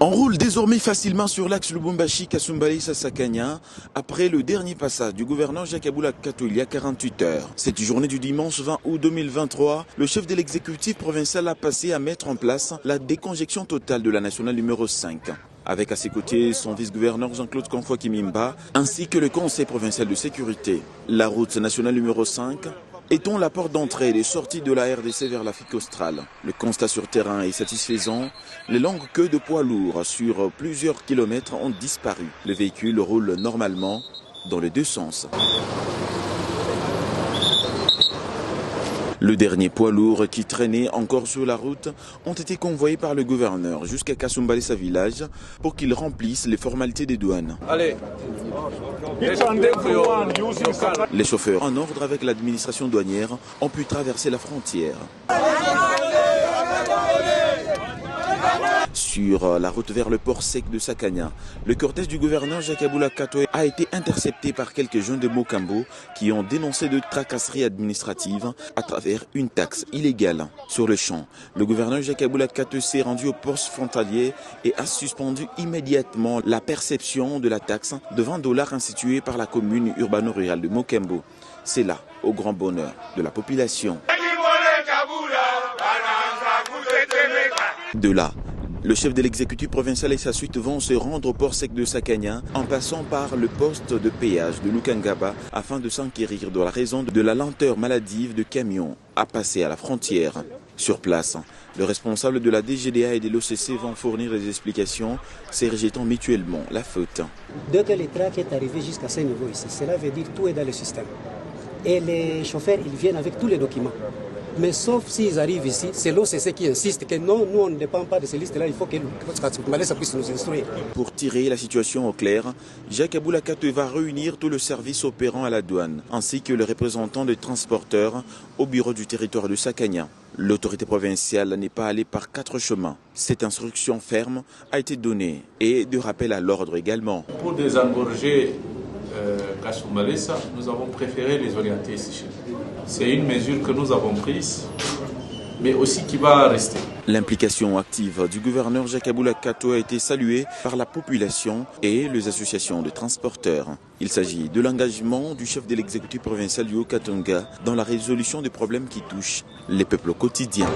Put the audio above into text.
On roule désormais facilement sur l'axe Lubumbashi-Kasumbalesa-Sakanya après le dernier passage du gouverneur Jacques Aboula Kato il y a 48 heures. Cette journée du dimanche 20 août 2023, le chef de l'exécutif provincial a passé à mettre en place la décongestion totale de la nationale numéro 5. Avec à ses côtés son vice-gouverneur Jean-Claude Konfwa-Kimimba ainsi que le conseil provincial de sécurité. La route nationale numéro 5 étant la porte d'entrée et de sortie de la RDC vers l'Afrique australe. Le constat sur terrain est satisfaisant. Les longues queues de poids lourds sur plusieurs kilomètres ont disparu. Les véhicules roulent normalement dans les deux sens. Le dernier poids lourd qui traînait encore sur la route ont été convoyés par le gouverneur jusqu'à Kasumbalesa village pour qu'ils remplissent les formalités des douanes. Allez. Les chauffeurs, en ordre avec l'administration douanière, ont pu traverser la frontière. Sur la route vers le port sec de Sakanya, le cortège du gouverneur Jacques Aboula Kato a été intercepté par quelques jeunes de Mokambo qui ont dénoncé de tracasseries administratives à travers une taxe illégale. Sur le champ, le gouverneur Jacques Aboula Kato s'est rendu au poste frontalier et a suspendu immédiatement la perception de la taxe de $20 instituée par la commune urbano-rurale de Mokambo. C'est là, au grand bonheur de la population. De là, le chef de l'exécutif provincial et sa suite vont se rendre au port sec de Sakanya en passant par le poste de péage de Lukangaba afin de s'enquérir de la raison de la lenteur maladive de camions à passer à la frontière. Sur place, le responsable de la DGDA et de l'OCC vont fournir des explications, se rejetant mutuellement la faute. Dès que le track est arrivé jusqu'à ce niveau ici, cela veut dire que tout est dans le système. Et les chauffeurs, ils viennent avec tous les documents. Mais sauf s'ils arrivent ici, c'est l'OCC qui insiste que non, nous on ne dépend pas de ces listes-là, il faut que Kasumbalesa puisse nous instruire. Pour tirer la situation au clair, Jacques Aboula Kato va réunir tout le service opérant à la douane, ainsi que les représentants des transporteurs au bureau du territoire de Sakanya. L'autorité provinciale n'est pas allée par 4 chemins. Cette instruction ferme a été donnée et de rappel à l'ordre également. Pour désengorger Kasumbalesa, nous avons préféré les orienter ici chez nous. C'est une mesure que nous avons prise, mais aussi qui va rester. L'implication active du gouverneur Jacques Aboula Kato a été saluée par la population et les associations de transporteurs. Il s'agit de l'engagement du chef de l'exécutif provincial du Haut-Katanga dans la résolution des problèmes qui touchent les peuples au quotidien.